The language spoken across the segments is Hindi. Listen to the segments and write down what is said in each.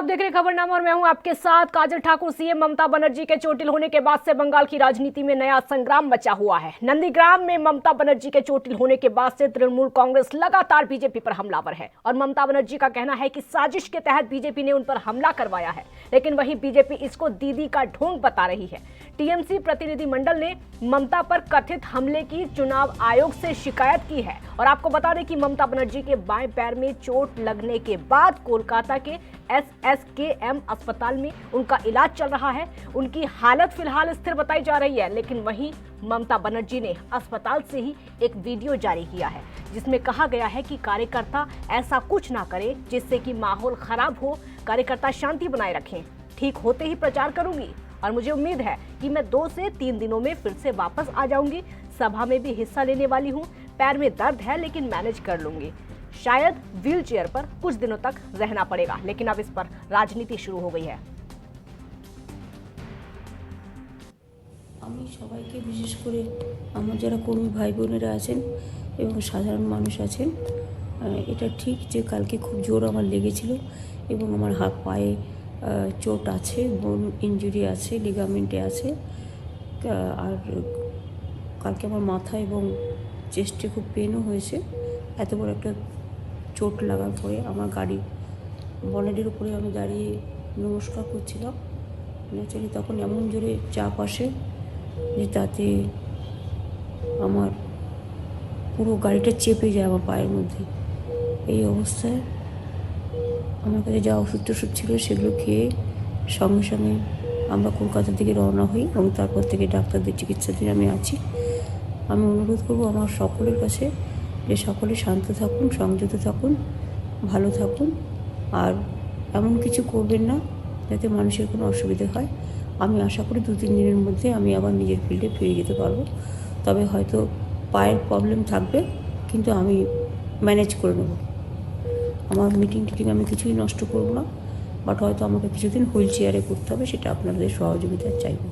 देख रहे खबरनामा और मैं हूं आपके साथ काजल ठाकुर। सीएम ममता बनर्जी के चोटिल होने के बाद से बंगाल की राजनीति में नया संग्राम मचा हुआ है। नंदीग्राम में ममता बनर्जी के चोटिल होने के बाद से तृणमूल कांग्रेस लगातार बीजेपी पर हमलावर है और ममता बनर्जी का कहना है कि साजिश के तहत बीजेपी ने उन पर हमला करवाया है, लेकिन वही बीजेपी इसको दीदी का ढोंग बता रही है। टीएमसी प्रतिनिधिमंडल ने ममता पर कथित हमले की चुनाव आयोग से शिकायत की है और आपको बता दें कि ममता बनर्जी के बाएं पैर में चोट लगने के बाद कोलकाता के SSKM अस्पताल में उनका इलाज चल रहा है। उनकी हालत फिलहाल स्थिर बताई जा रही है, लेकिन वहीं ममता बनर्जी ने अस्पताल से ही एक वीडियो जारी किया है जिसमें कहा गया है कि कार्यकर्ता ऐसा कुछ ना करे जिससे कि माहौल खराब हो, कार्यकर्ता शांति बनाए रखें। ठीक होते ही प्रचार करूंगी और मुझे उम्मीद है कि मैं 2 से 3 दिनों में फिर से वापस आ जाऊंगी। सभा में भी हिस्सा लेने वाली हूं। पैर में दर्द है लेकिन मैनेज कर लूंगी। शायद व्हील चेयर पर कुछ दिनों तक रहना पड़ेगा, लेकिन अब इस पर राजनीति शुरू हो गई है। আমি সবাইকে বিশেষ করে আমার যারা কর্মী ভাই বোনেরা আছেন এবং সাধারণ মানুষ আছেন, এটা ঠিক যে কালকে খুব জোর আমার লেগেছিল এবং আমার হাত পায়ে চোট আছে, বোন ইনজুরি আছে, লিগামেন্টে আছে, আর কালকে আমার মাথা এবং চেস্টে খুব পেনও হয়েছে। এত বড় একটা চোট লাগার পরে আমার গাড়ি বনেটের উপরে আমি দাঁড়িয়ে নমস্কার করছিলাম। ন্যাচারালি তখন এমন জোরে চাপ আসে যে তাতে আমার পুরো গাড়িটা চেপে যায় আমার পায়ের মধ্যে। এই অবস্থায় আমার কাছে যা ওষুধ টষুধ ছিল সেগুলো খেয়ে সঙ্গে সঙ্গে আমরা কলকাতার দিকে রওনা হই এবং তারপর থেকে ডাক্তারদের চিকিৎসাধীন আমি আছি। আমি অনুরোধ করব আমার সকলের কাছে যে সকলে শান্ত থাকুন, সংযত থাকুন, ভালো থাকুন, আর এমন কিছু করবেন না যাতে মানুষের কোনো অসুবিধা হয়। আমি আশা করি 2-3 দিনের মধ্যে আমি আবার নিজের ফিল্ডে ফিরে যেতে পারবো। তবে হয়তো পায়ের প্রবলেম থাকবে, কিন্তু আমি ম্যানেজ করে নেব। আমার মিটিং টিটিং আমি কিছুই নষ্ট করব না, বাট হয়তো আমাকে কিছুদিন হুইল চেয়ারে করতে হবে, সেটা আপনাদের সহযোগিতা চাইব।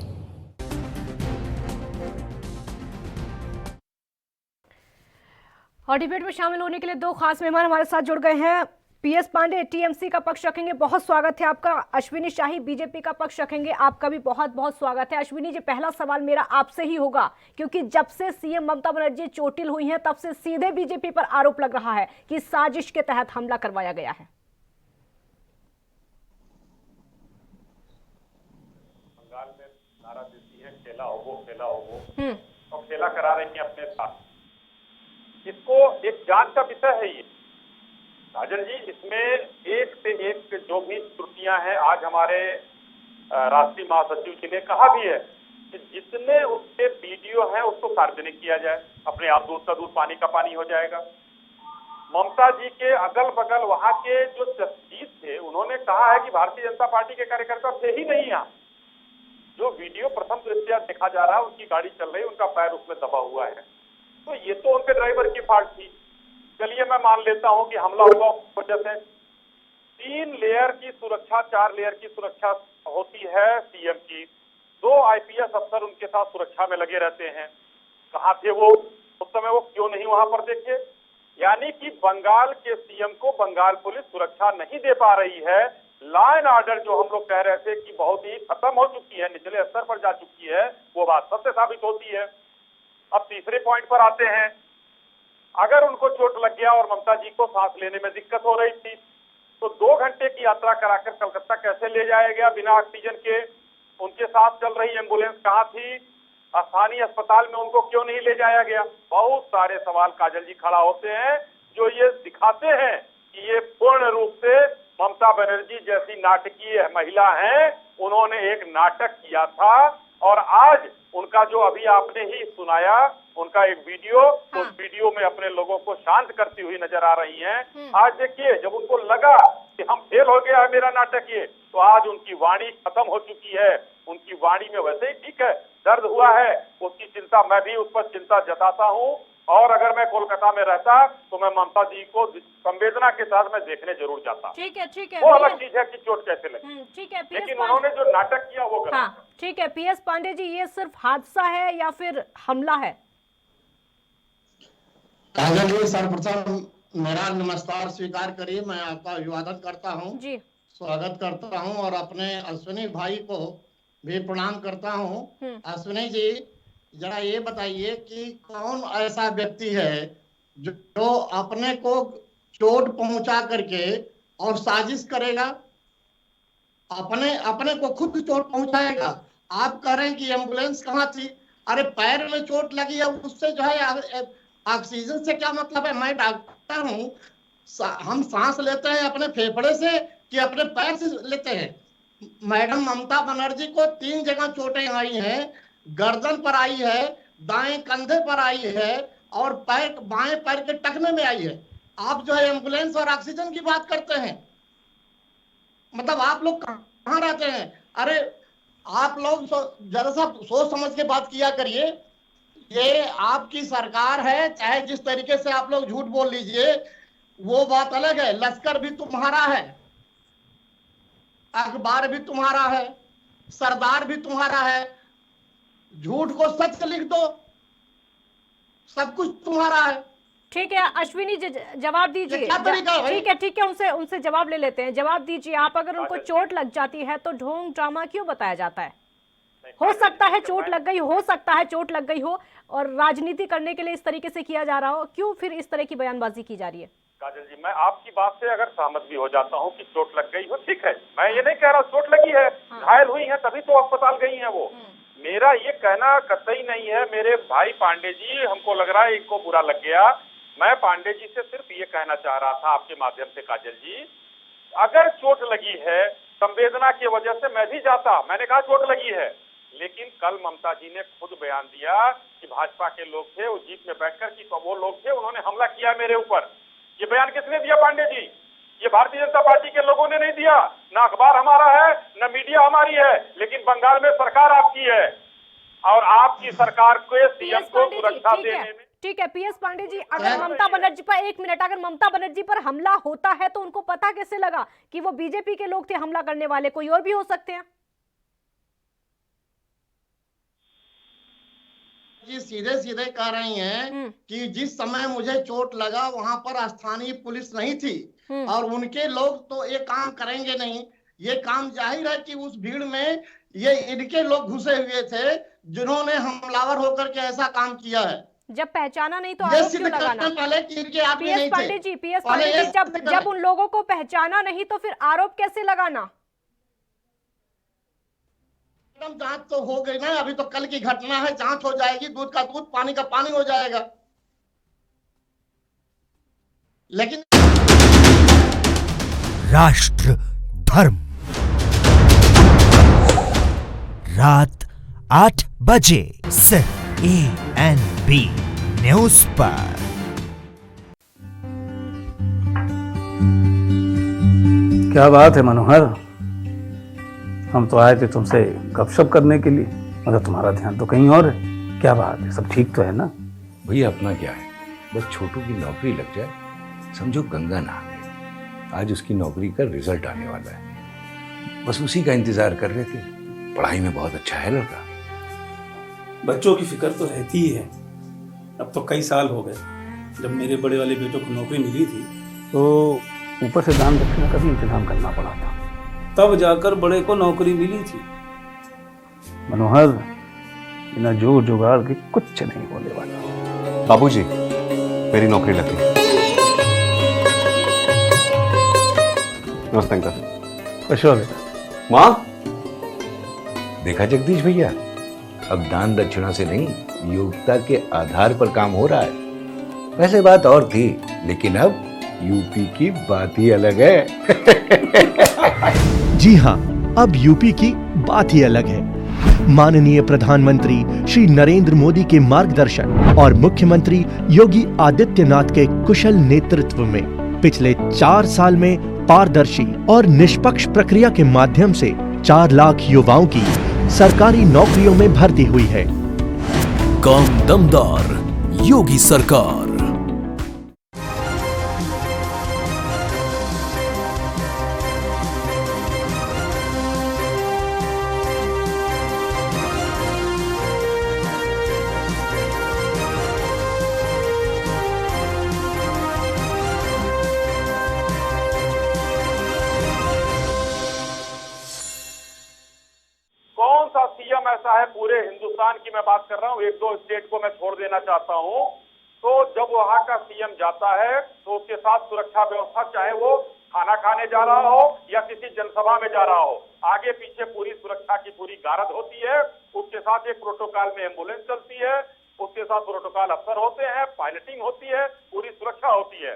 और डिबेट में शामिल होने के लिए 2 खास मेहमान हमारे साथ जुड़ गए हैं। PS पांडे टीएमसी का पक्ष रखेंगे, बहुत स्वागत है आपका। अश्विनी शाही बीजेपी का पक्ष रखेंगे, आपका भी बहुत बहुत स्वागत है। अश्विनी जी, पहला सवाल मेरा आपसे ही होगा, क्योंकि जब से सीएम ममता बनर्जी चोटिल हुई हैं तब से सीधे बीजेपी पर आरोप लग रहा है कि साजिश के तहत हमला करवाया गया है। बंगाल में नारा देती है खेला हो वो, खेला हो वो, और खेला करा रही है अपने साथ। इसको एक जांच का विषय है ये राजन जी। इसमें एक से एक जो भी त्रुटियां हैं, आज हमारे राष्ट्रीय महासचिव जी ने कहा भी है कि जितने उसके वीडियो हैं उसको सार्वजनिक किया जाए, अपने आप दूध का दूध पानी का पानी हो जाएगा। ममता जी के अगल बगल वहां के जो चीज थे, उन्होंने कहा है कि भारतीय जनता पार्टी के कार्यकर्ता थे ही नहीं यहाँ। जो वीडियो प्रथम दृष्टया देखा जा रहा है, उनकी गाड़ी चल रही, उनका पैर उसमें दबा हुआ है, तो ये तो उनके ड्राइवर की फाल्ट थी। चलिए मैं मान लेता हूं कि हमला हुआ वजह से 3 लेयर की सुरक्षा, 4 लेयर की सुरक्षा होती है सीएम की। 2 IPS अफसर उनके साथ सुरक्षा में लगे रहते हैं। कहां थे वो उस समय? वो क्यों नहीं वहां पर देखे? यानी कि बंगाल के सीएम को बंगाल पुलिस सुरक्षा नहीं दे पा रही है। लॉ एंड ऑर्डर जो हम लोग कह रहे थे कि बहुत ही खत्म हो चुकी है, निचले स्तर पर जा चुकी है, वो बात सत्य साबित होती है। अब तीसरे पॉइंट पर आते हैं। अगर उनको चोट लग गया और ममता जी को सांस लेने में दिक्कत हो रही थी, तो 2 घंटे की यात्रा कराकर कलकत्ता कैसे ले जाया गया बिना ऑक्सीजन के? उनके साथ चल रही एम्बुलेंस कहां थी? स्थानीय अस्पताल में उनको क्यों नहीं ले जाया गया? बहुत सारे सवाल काजल जी खड़ा होते हैं, जो ये दिखाते हैं कि ये पूर्ण रूप से ममता बनर्जी जैसी नाटकीय महिला हैं। उन्होंने एक नाटक किया था और आज उनका जो अभी आपने ही सुनाया, उनका एक वीडियो, तो उस वीडियो में अपने लोगों को शांत करती हुई नजर आ रही हैं। आज देखिए, जब उनको लगा कि हम फेल हो गया है मेरा नाटक ये, तो आज उनकी वाणी खत्म हो चुकी है। उनकी वाणी में वैसे ही ठीक है, दर्द हुआ है, उसकी चिंता, मैं भी उस पर चिंता जताता हूँ। और अगर मैं कोलकाता में रहता तो मैं ममता जी को संवेदना के साथ मैं देखने जरूर जाता। ठीक है, वो अलग चीज है कि चोट कैसे लगी, ठीक है, लेकिन उन्होंने जो नाटक किया वो गलत। हाँ, ठीक है। PS पांडे जी, ये सिर्फ हादसा है या फिर हमला है? काजल जी, सर्वप्रथम मेरा नमस्कार स्वीकार करिए, मैं आपका अभिवादन करता हूं। जी। स्वागत करता हूं और अपने अश्विनी भाई को भी प्रणाम करता हूं। अश्विनी जी, जरा ये बताइए कि कौन ऐसा व्यक्ति है जो अपने को चोट पहुंचा करके और साजिश करेगा, अपने अपने को खुद चोट पहुंचाएगा। आप कह रहे हैं कि एम्बुलेंस कहाँ थी? अरे पैर में चोट लगी है, उससे जो है ऑक्सीजन से क्या मतलब है? मैं डॉक्टर हूँ, हम सांस लेते हैं अपने फेफड़े से कि अपने पैर से लेते हैं? मैडम ममता बनर्जी को 3 जगह चोटें आई हैं, गर्दन पर आई है, दाएं कंधे पर आई है और पैर बाएं पैर के टखने में आई है। आप जो है एम्बुलेंस और ऑक्सीजन की बात करते हैं, मतलब आप लोग कहाँ रहते हैं? अरे आप लोग जरा सा सोच समझ के बात किया करिए। ये आपकी सरकार है, चाहे जिस तरीके से आप लोग झूठ बोल लीजिए वो बात अलग है। लश्कर भी तुम्हारा है, अखबार भी तुम्हारा है, सरदार भी तुम्हारा है। झूठ को सच लिख दो, सब कुछ तुम्हारा है। ठीक है अश्विनी जी, जवाब दीजिए। ठीक है, उनसे जवाब ले लेते हैं। जवाब दीजिए आप, अगर उनको चोट लग जाती है तो ढोंग ड्रामा क्यों बताया जाता है? हो सकता है चोट लग गई, हो सकता है चोट लग गई हो और राजनीति करने के लिए इस तरीके से किया जा रहा हो, क्यों फिर इस तरह की बयानबाजी की जा रही है? काजल जी, मैं आपकी बात से अगर सहमत भी हो जाता हूँ कि चोट लग गई हो, ठीक है, मैं ये नहीं कह रहा चोट लगी है, घायल हुई है तभी तो अस्पताल गई है वो। मेरा ये कहना कतई नहीं है। मेरे भाई पांडे जी, हमको लग रहा है इनको बुरा लग गया। मैं पांडे जी से सिर्फ ये कहना चाह रहा था आपके माध्यम से, काजल जी, अगर चोट लगी है संवेदना की वजह से मैं भी जाता, मैंने कहा चोट लगी है, लेकिन कल ममता जी ने खुद बयान दिया कि भाजपा के लोग थे उस जीप में बैठकर, कि वो लोग थे उन्होंने हमला किया मेरे ऊपर। ये बयान किसने दिया पांडे जी? ये भारतीय जनता पार्टी के लोगों ने नहीं दिया। ना अखबार हमारा है, ना मीडिया हमारी है, लेकिन बंगाल में सरकार आपकी है और आपकी सरकार को सीएम को सुरक्षा देने में। ठीक है पीएस पांडे जी, अगर ममता बनर्जी पर, एक मिनट, अगर ममता बनर्जी पर हमला होता है तो उनको पता कैसे लगा कि वो बीजेपी के लोग थे हमला करने वाले? कोई और भी हो सकते हैं? जी सीधे सीधे कह रही हैं कि जिस समय मुझे चोट लगा वहां पर स्थानीय पुलिस नहीं थी और उनके लोग तो ये काम करेंगे नहीं। ये काम जाहिर है कि उस भीड़ में ये इनके लोग घुसे हुए थे जिन्होंने हमलावर होकर के ऐसा काम किया है। जब पहचाना नहीं तो आरोप क्यों लगाना? पहले कि इनके आप नहीं थे। पीएस पांडे जी, जब उन लोगों को पहचाना नहीं तो फिर आरोप कैसे लगाना? जांच तो हो गई ना, अभी तो कल की घटना है, जांच हो जाएगी, दूध का दूध पानी का पानी हो जाएगा। लेकिन राष्ट्र धर्म रात 8 बजे सिर्फ ANB न्यूज पर। क्या बात है मनोहर, हम तो आए थे तुमसे गपशप करने के लिए, मगर तुम्हारा ध्यान तो कहीं और है। क्या बात है, सब ठीक तो है ना? भैया अपना क्या है, बस छोटू की नौकरी लग जाए, समझो गंगा नहा गई। आज उसकी नौकरी का रिजल्ट आने वाला है, बस उसी का इंतजार कर रहे थे। पढ़ाई में बहुत अच्छा है लड़का। बच्चों की फिक्र तो रहती ही है। अब तो कई साल हो गए, जब मेरे बड़े वाले बेटों को नौकरी मिली थी तो ऊपर से दान दक्षिणा का भी इंतजाम करना पड़ा था, तब जाकर बड़े को नौकरी मिली थी। मनोहर, बिना जोर जुगाड़ के कुछ नहीं होने वाला। बाबूजी, मेरी नौकरी लग गई। नमस्ते अंकल। अशोक, माँ, देखा जगदीश भैया, अब दान दक्षिणा से नहीं, योग्यता के आधार पर काम हो रहा है। वैसे बात और थी, लेकिन अब यूपी की बात ही अलग है। जी हाँ, अब यूपी की बात ही अलग है। माननीय प्रधानमंत्री श्री नरेंद्र मोदी के मार्गदर्शन और मुख्यमंत्री योगी आदित्यनाथ के कुशल नेतृत्व में पिछले 4 साल में पारदर्शी और निष्पक्ष प्रक्रिया के माध्यम से 4 लाख युवाओं की सरकारी नौकरियों में भर्ती हुई है। काम दमदार, योगी सरकार। ऐसा है, पूरे हिंदुस्तान की मैं बात कर रहा हूँ, 1-2 स्टेट को मैं छोड़ देना चाहता हूँ, तो जब वहां का सीएम जाता है तो उसके साथ सुरक्षा व्यवस्था, चाहे वो खाना खाने जा रहा हो या किसी जनसभा में जा रहा हो, आगे पीछे पूरी सुरक्षा की पूरी गारद होती है। उसके साथ एक प्रोटोकॉल में एम्बुलेंस चलती है, उसके साथ प्रोटोकॉल अफसर होते हैं, पायलटिंग होती है, पूरी सुरक्षा होती है।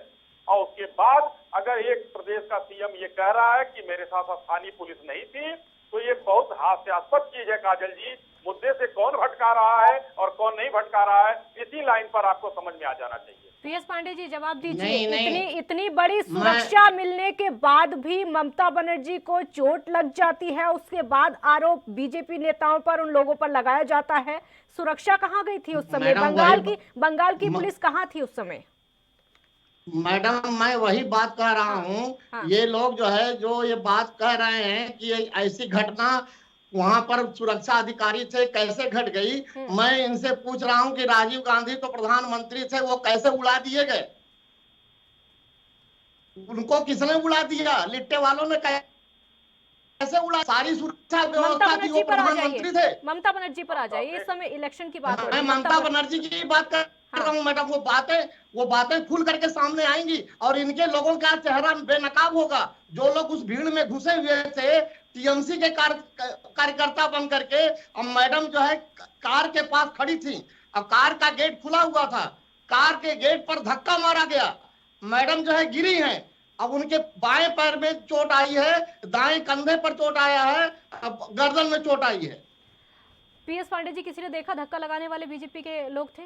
और उसके बाद अगर एक प्रदेश का सीएम ये कह रहा है कि मेरे साथ स्थानीय पुलिस नहीं थी, तो ये बहुत हास्यास्पद चीज है काजल जी। मुद्दे से कौन भटका रहा है और कौन नहीं भटका रहा है, इसी लाइन पर आपको समझ में आ जाना चाहिए। पीएस पांडे जी जवाब दीजिए। नहीं, इतनी बड़ी सुरक्षा मिलने के बाद भी ममता बनर्जी को चोट लग जाती है, उसके बाद आरोप बीजेपी नेताओं पर, उन लोगों पर लगाया जाता है। सुरक्षा कहाँ गई थी उस समय? बंगाल की पुलिस कहाँ थी उस समय? मैडम मैं वही बात कह रहा हूँ। हाँ। ये लोग जो है, जो ये बात कह रहे हैं कि ऐसी घटना वहां पर सुरक्षा अधिकारी थे, कैसे घट गई, मैं इनसे पूछ रहा हूं कि राजीव गांधी तो प्रधानमंत्री थे, वो कैसे उड़ा दिए गए? उनको किसने उड़ा दिया? लिट्टे वालों ने कैसे उड़ा? सारी सुरक्षा व्यवस्था थी, वो प्रधानमंत्री थे। ममता बनर्जी पर आ जाइए, इस समय इलेक्शन की बात हो रही मैं है। ममता बनर्जी की बात कर रहा हूँ मैडम। वो बातें खुल करके सामने आएंगी और इनके लोगों का चेहरा बेनकाब होगा। जो लोग उस भीड़ में घुसे हुए थे, टीएमसी के कार्यकर्ता बन करके, अब मैडम जो है कार के पास खड़ी थी, अब कार का गेट खुला हुआ था, कार के गेट पर धक्का मारा गया, मैडम जो है गिरी हैं, अब उनके बाएं पैर में चोट आई है, दाएं कंधे पर चोट आया है, अब गर्दन में चोट आई है। पीएस पांडे जी, किसी ने देखा धक्का लगाने वाले बीजेपी के लोग थे?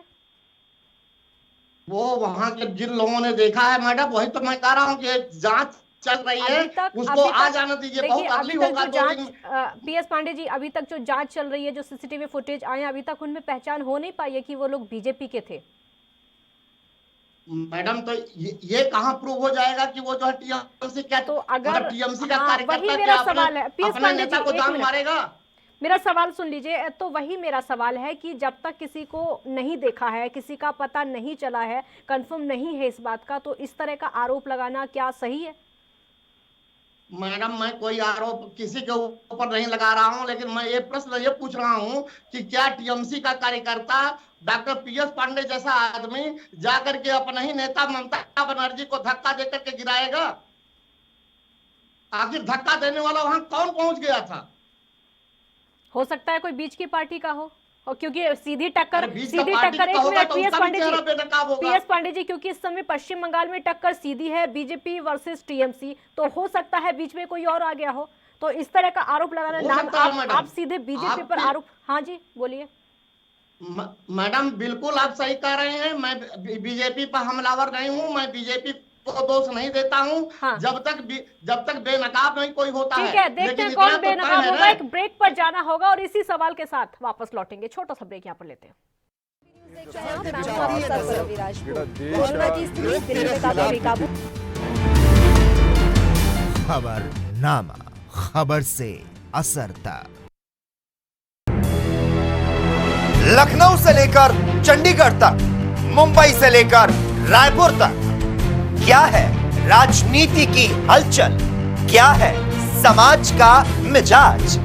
वो वहां के जिन लोगों ने देखा है मैडम, वही तो मैं कह रहा हूँ कि जांच चल रही है, उसको आ जाना दीजिए। बहुत अर्ली होगा तो पीएस पांडे जी, अभी तक जो जांच चल रही है, जो सीसीटीवी फुटेज आए, अभी तक उनमें पहचान हो नहीं पाई है कि वो लोग बीजेपी के थे? मैडम तो ये कहाँ प्रूव हो जाएगा कि वो जो है टीएमसी क्या, तो अगर टीएमसी का वही कार्यकर्ता मेरा सवाल है पीएस अपने पांडे नेता जी, को एक जान मिनट। मारेगा? मेरा सवाल सुन लीजिए। तो वही मेरा सवाल है कि जब तक किसी को नहीं देखा है, किसी का पता नहीं चला है, कंफर्म नहीं है इस बात का, तो इस तरह का आरोप लगाना क्या सही है? मैडम मैं कोई आरोप किसी के ऊपर नहीं लगा रहा हूं, लेकिन मैं ये प्रश्न ये पूछ रहा हूं कि क्या टीएमसी का कार्यकर्ता डॉक्टर पीएस पांडे जैसा आदमी जाकर के अपने ही नेता ममता बनर्जी को धक्का देकर के गिराएगा? आखिर धक्का देने वाला वहां कौन पहुंच गया था? हो सकता है कोई बीच की पार्टी का हो, और क्योंकि सीधी टक्कर एक तो मिनट पीएस पांडे जी, क्योंकि इस समय पश्चिम बंगाल में टक्कर सीधी है, बीजेपी वर्सेस टीएमसी, तो हो सकता है बीच में कोई और आ गया हो। तो इस तरह का आरोप लगाना, नाम आप सीधे बीजेपी पर आरोप। हाँ जी बोलिए। मैडम बिल्कुल आप सही कह रहे हैं, मैं बीजेपी पर हमलावर नहीं हूँ, मैं बीजेपी को दोष नहीं देता हूँ। हाँ। जब तक बेनकाब नहीं कोई होता है। ठीक है, देखते हैं कौन बेनकाब होगा। एक ब्रेक पर जाना होगा और इसी सवाल के साथ वापस लौटेंगे। छोटा सा ब्रेक यहाँ पर लेते हैं। खबरनामा, खबर से असर तक। लखनऊ से लेकर चंडीगढ़ तक, मुंबई से लेकर रायपुर तक, क्या है राजनीति की हलचल, क्या है समाज का मिजाज।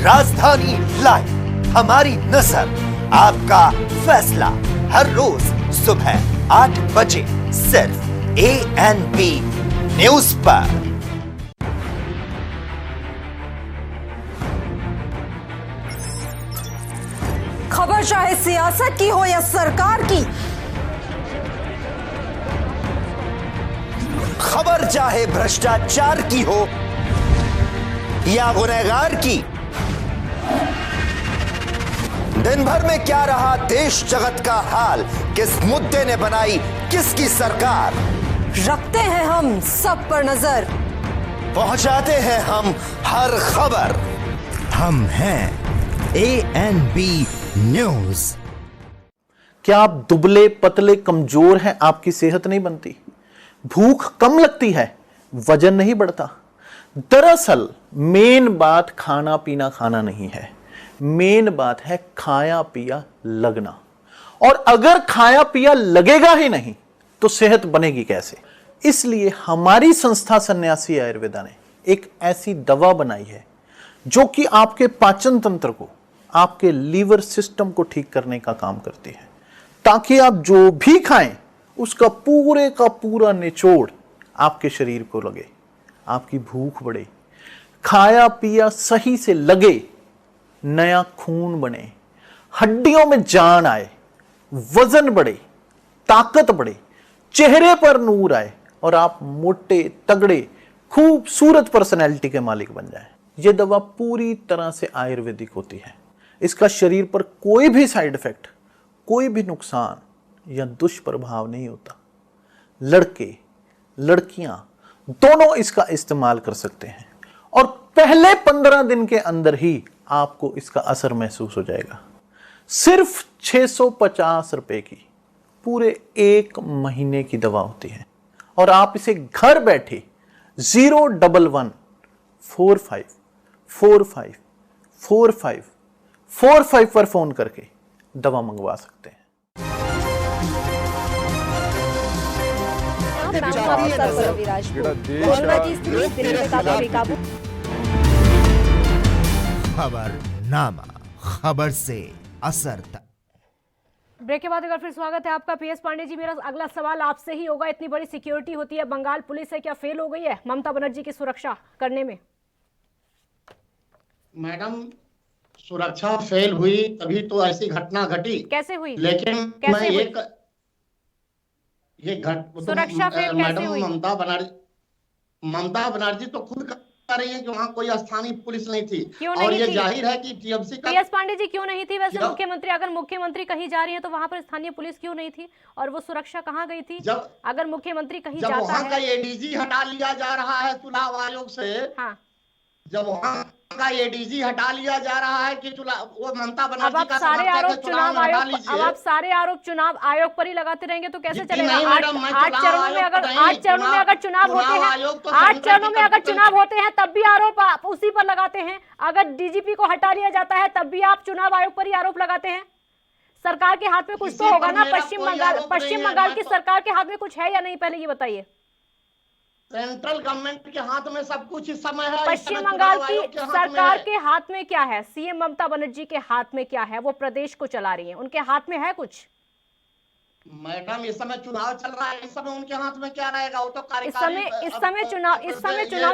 राजधानी लाइव, हमारी नजर, आपका फैसला, हर रोज सुबह 8 बजे सिर्फ ANP न्यूज पर। खबर चाहे सियासत की हो या सरकार की, खबर चाहे भ्रष्टाचार की हो या गुनहगार की, दिन भर में क्या रहा देश जगत का हाल, किस मुद्दे ने बनाई किसकी सरकार, रखते हैं हम सब पर नजर, पहुंचाते हैं हम हर खबर। हम हैं ANP न्यूज। क्या आप दुबले पतले कमजोर हैं? आपकी सेहत नहीं बनती, भूख कम लगती है, वजन नहीं बढ़ता? दरअसल मेन बात खाना पीना खाना नहीं है, मेन बात है खाया पिया लगना। और अगर खाया पिया लगेगा ही नहीं तो सेहत बनेगी कैसे? इसलिए हमारी संस्था सन्यासी आयुर्वेदा ने एक ऐसी दवा बनाई है जो कि आपके पाचन तंत्र को आपके लीवर सिस्टम को ठीक करने का काम करती है, ताकि आप जो भी खाएं उसका पूरे का पूरा निचोड़ आपके शरीर को लगे, आपकी भूख बढ़े, खाया पिया सही से लगे, नया खून बने, हड्डियों में जान आए, वजन बढ़े, ताकत बढ़े, चेहरे पर नूर आए और आप मोटे तगड़े खूबसूरत पर्सनैलिटी के मालिक बन जाएं। यह दवा पूरी तरह से आयुर्वेदिक होती है। इसका शरीर पर कोई भी साइड इफेक्ट, कोई भी नुकसान या दुष्प्रभाव नहीं होता। लड़के लड़कियां दोनों इसका इस्तेमाल कर सकते हैं और पहले 15 दिन के अंदर ही आपको इसका असर महसूस हो जाएगा। सिर्फ 650 रुपए की पूरे 1 महीने की दवा होती है और आप इसे घर बैठे 01145454545 पर फोन करके दवा मंगवा सकते हैं। खबरनामा, खबर से असर तक। ब्रेक के बाद एक बार फिर स्वागत है आपका। पीएस पांडे जी, मेरा अगला सवाल आपसे ही होगा। इतनी बड़ी सिक्योरिटी होती है, बंगाल पुलिस है, क्या फेल हो गई है ममता बनर्जी की सुरक्षा करने में? मैडम, सुरक्षा फेल हुई तभी तो ऐसी घटना घटी। कैसे हुई? लेकिन कैसे मैं हुई? सुरक्षा फेल कैसे हुई? ममता बनर्जी तो खुद कह रही है कि वहाँ कोई स्थानीय पुलिस नहीं थी। क्यों और नहीं ये थी? जाहिर है कि टीएमसी का। पीएस पांडे जी, क्यों नहीं थी? वैसे मुख्यमंत्री, अगर मुख्यमंत्री कहीं जा रही है तो वहां पर स्थानीय पुलिस क्यों नहीं थी और वो सुरक्षा कहाँ गई थी? अगर मुख्यमंत्री कहीं जाता है, वहाँ का एडीजी हटा लिया जा रहा है चुनाव आयोग से। हाँ, जब वहाँ का एडीजी हटा लिया जा रहा है कि वो ममता बनर्जी अब आप सारे आरोप चुनाव आयोग पर ही लगाते रहेंगे तो कैसे चलेगा? 8 चरणों में अगर 8 चरणों में अगर चुनाव होते हैं, 8 चरणों में अगर चुनाव होते हैं तब भी आरोप आप उसी पर लगाते हैं। अगर डीजीपी को हटा लिया जाता है तब भी आप चुनाव आयोग पर ही आरोप लगाते हैं। सरकार के हाथ में कुछ तो होगा ना। पश्चिम बंगाल की सरकार के हाथ में कुछ है या नहीं, पहले ये बताइए। सेंट्रल गवर्नमेंट के हाथ में सब कुछ इस समय है। पश्चिम बंगाल की सरकार के हाथ में क्या है? सीएम ममता बनर्जी के हाथ में क्या है? वो प्रदेश को चला रही हैं, उनके हाथ में है कुछ? मैडम, इस समय चुनाव चल रहा है, इस समय उनके हाथ में क्या रहेगा? वो तो इस समय चुनाव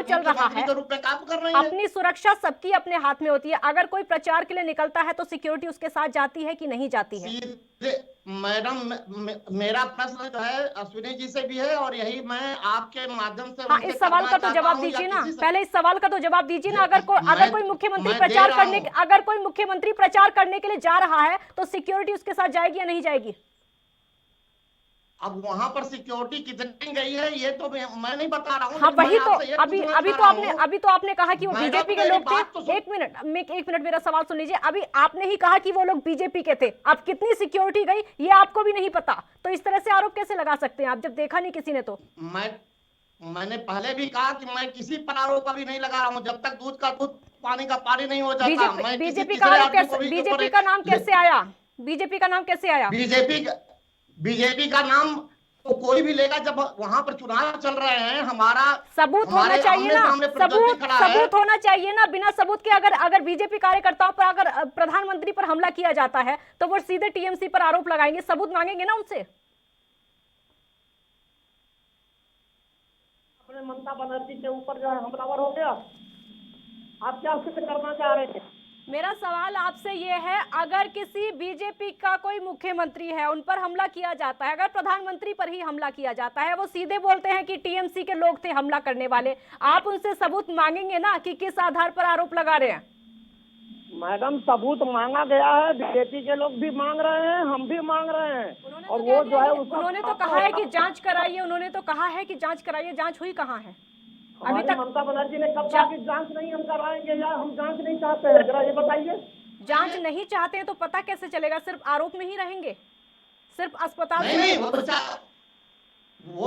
चल रहा है। रूप में काम कर रहे हैं। अपनी सुरक्षा सबकी अपने हाथ में होती है। अगर कोई प्रचार के लिए निकलता है तो सिक्योरिटी उसके साथ जाती है कि नहीं जाती है? मैडम, मेरा प्रश्न जो है अश्विनी जी से भी है और यही मैं आपके माध्यम से। हाँ, इस सवाल का तो जवाब दीजिए ना। पहले इस सवाल का तो जवाब दीजिए ना। अगर कोई मुख्यमंत्री प्रचार करने के लिए जा रहा है तो सिक्योरिटी उसके साथ जाएगी या नहीं जाएगी? अब वहां पर सिक्योरिटी कितनी गई है ये तो मैं नहीं बता रहा हूँ। हाँ, वही तो अभी तो आपने कहा कि वो बीजेपी के लोग थे। एक मिनट मेरा सवाल सुन लीजिए। अभी आपने ही कहा कि वो लोग बीजेपी के थे। अब कितनी सिक्योरिटी गई ये आपको भी नहीं पता, तो इस तरह से आरोप कैसे लगा सकते हैं आप जब देखा नहीं किसी ने? तो मैंने पहले भी कहा कि मैं किसी पर आरोप अभी नहीं लगा रहा हूँ जब तक दूध का दूध पानी का पानी नहीं हो जाता। बीजेपी का नाम कैसे आया? बीजेपी का नाम तो कोई भी लेगा जब वहां पर चुनाव चल रहे हैं। हमारा सबूत होना चाहिए ना। सबूत होना चाहिए ना। बिना सबूत के अगर बीजेपी कार्यकर्ताओं पर अगर प्रधानमंत्री पर हमला किया जाता है तो वो सीधे टीएमसी पर आरोप लगाएंगे, सबूत मांगेंगे ना उनसे। अपने ममता बनर्जी के ऊपर जो है हमलावर हो गया, आप क्या सिद्ध करना चाह रहे थे? मेरा सवाल आपसे ये है, अगर किसी बीजेपी का कोई मुख्यमंत्री है, उन पर हमला किया जाता है, अगर प्रधानमंत्री पर ही हमला किया जाता है, वो सीधे बोलते हैं कि टीएमसी के लोग थे हमला करने वाले, आप उनसे सबूत मांगेंगे ना कि किस आधार पर आरोप लगा रहे हैं? मैडम, सबूत मांगा गया है, बीजेपी के लोग भी मांग रहे हैं, हम भी मांग रहे हैं। और वो जो है उन्होंने तो कहा है कि जांच कराइए, जांच हुई कहाँ है अभी तक? ममता बनर्जी ने कब कहा कि जांच नहीं हम कराएंगे या हम जांच नहीं चाहते हैं? जरा ये बताइए। जांच नहीं चाहते हैं तो पता कैसे चलेगा? सिर्फ आरोप में ही रहेंगे? सिर्फ अस्पताल नहीं, वो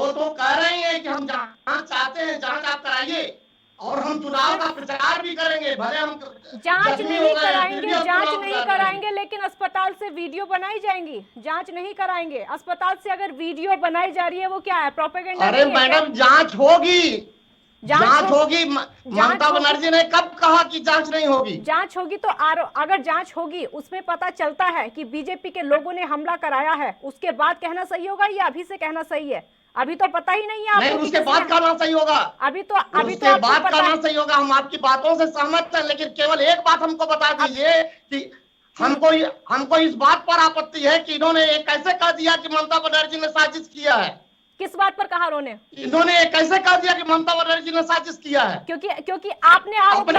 तो कह रहे हैं कि हम जांच चाहते हैं, जांच आप कराइए और हम चुनाव का प्रचार भी करेंगे। भले हम जांच नहीं कराएंगे लेकिन अस्पताल से वीडियो बनाई जाएंगी। जांच नहीं कराएंगे, अस्पताल से अगर वीडियो बनाई जा रही है वो क्या है? प्रोपेगेंडा? अरे मैडम, जांच होगी, जांच होगी। ममता बनर्जी ने कब कहा कि जांच नहीं होगी? जांच होगी तो अगर जांच होगी उसमें पता चलता है कि बीजेपी के लोगों ने हमला कराया है, उसके बाद कहना सही होगा या अभी से कहना सही है? अभी तो पता ही नहीं है आपको। नहीं, उसके बाद कहना सही होगा। अभी तो बात कहना सही होगा। हम आपकी बातों से सहमत हैं, लेकिन केवल एक बात हमको बता दीजिए कि हमको इस बात पर आपत्ति है कि इन्होंने कैसे कह दिया कि ममता बनर्जी ने साजिश किया है? किस बात पर कहा इन्होंने कैसे कह दिया कि ममता बनर्जी ने साजिश किया है? क्योंकि आपने आरोप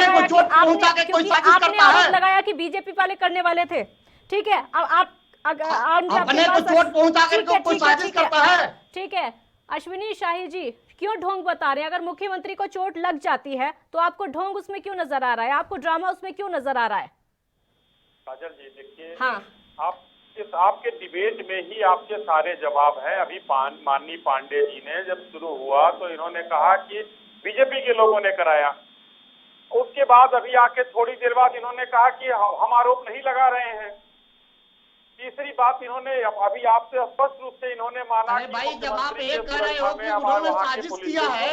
लगाया कि बीजेपी वाले करने वाले थे। ठीक है, अब आप अपने को चोट पहुंचा कर कोई साजिश करता है? ठीक है अश्विनी शाही जी, क्यों ढोंग बता रहे हैं? अगर मुख्यमंत्री को चोट लग जाती है तो आपको ढोंग उसमें क्यों नजर आ रहा है? आपको ड्रामा उसमें क्यों नजर आ रहा है? काजल जी देखिए, हाँ, आपके डिबेट में ही आपके सारे जवाब हैं। अभी माननीय पांडे जी ने जब शुरू हुआ तो इन्होंने कहा कि बीजेपी के लोगों ने कराया। उसके बाद अभी आके थोड़ी देर बाद इन्होंने कहा कि हम आरोप नहीं लगा रहे हैं। तीसरी बात इन्होंने अभी आपसे स्पष्ट रूप से इन्होंने माना कि भाई जब आप एक कह रहे हो कि उन्होंने साजिश किया है,